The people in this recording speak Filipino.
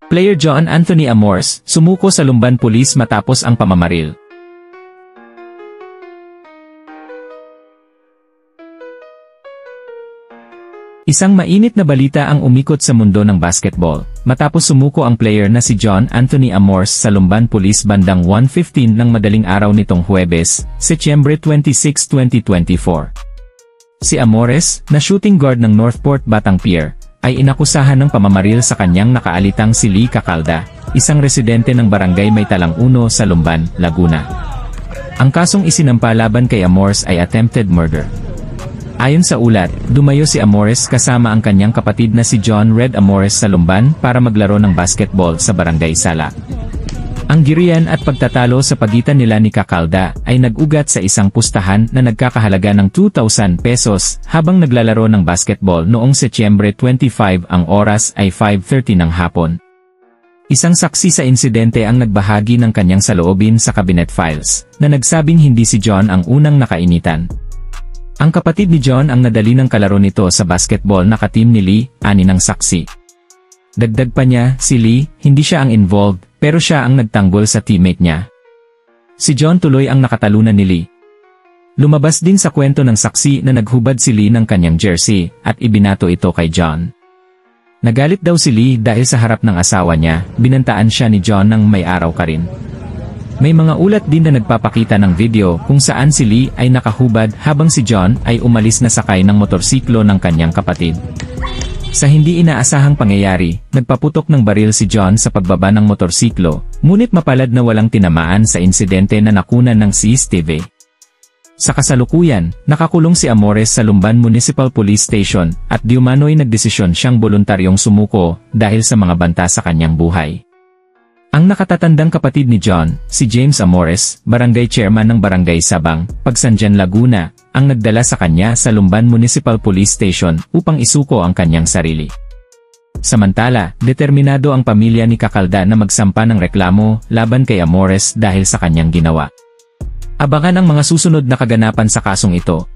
Player John Anthony Amores, sumuko sa Lumban Police matapos ang pamamaril. Isang mainit na balita ang umikot sa mundo ng basketball, matapos sumuko ang player na si John Anthony Amores sa Lumban Police bandang 1:15 ng madaling araw nitong Huwebes, Setyembre 26, 2024. Si Amores, na shooting guard ng Northport Batang Pier, ay inakusahan ng pamamaril sa kanyang nakaalitang si Lee Cacalda, isang residente ng barangay Maytalang 1 sa Lumban, Laguna. Ang kasong isinampa laban kay Amores ay attempted murder. Ayon sa ulat, dumayo si Amores kasama ang kanyang kapatid na si John Red Amores sa Lumban para maglaro ng basketball sa Barangay Sala. Ang girian at pagtatalo sa pagitan nila ni Cacalda ay nag-ugat sa isang pustahan na nagkakahalaga ng 2,000 pesos habang naglalaro ng basketball noong Setyembre 25, ang oras ay 5:30 ng hapon. Isang saksi sa insidente ang nagbahagi ng kanyang saloobin sa cabinet files, na nagsabing hindi si John ang unang nakainitan. Ang kapatid ni John ang nadali ng kalaro nito sa basketball na ka-team ni Lee, ani ng saksi. Dagdag pa niya, si Lee, hindi siya ang involved, pero siya ang nagtanggol sa teammate niya. Si John tuloy ang nakatalunan ni Lee. Lumabas din sa kwento ng saksi na naghubad si Lee ng kanyang jersey, at ibinato ito kay John. Nagalit daw si Lee dahil sa harap ng asawa niya, binantaan siya ni John ng may araw ka rin. May mga ulat din na nagpapakita ng video kung saan si Lee ay nakahubad habang si John ay umalis na sakay ng motorsiklo ng kanyang kapatid. Sa hindi inaasahang pangyayari, nagpaputok ng baril si John sa pagbaba ng motorsiklo, ngunit mapalad na walang tinamaan sa insidente na nakunan ng CCTV. Sa kasalukuyan, nakakulong si Amores sa Lumban Municipal Police Station at di umano'y nagdesisyon siyang voluntaryong sumuko dahil sa mga banta sa kanyang buhay. Ang nakatatandang kapatid ni John, si James Amores, barangay chairman ng Barangay Sabang, Pagsanjan, Laguna, ang nagdala sa kanya sa Lumban Municipal Police Station upang isuko ang kanyang sarili. Samantala, determinado ang pamilya ni Cacalda na magsampa ng reklamo laban kay Amores dahil sa kanyang ginawa. Abangan ang mga susunod na kaganapan sa kasong ito.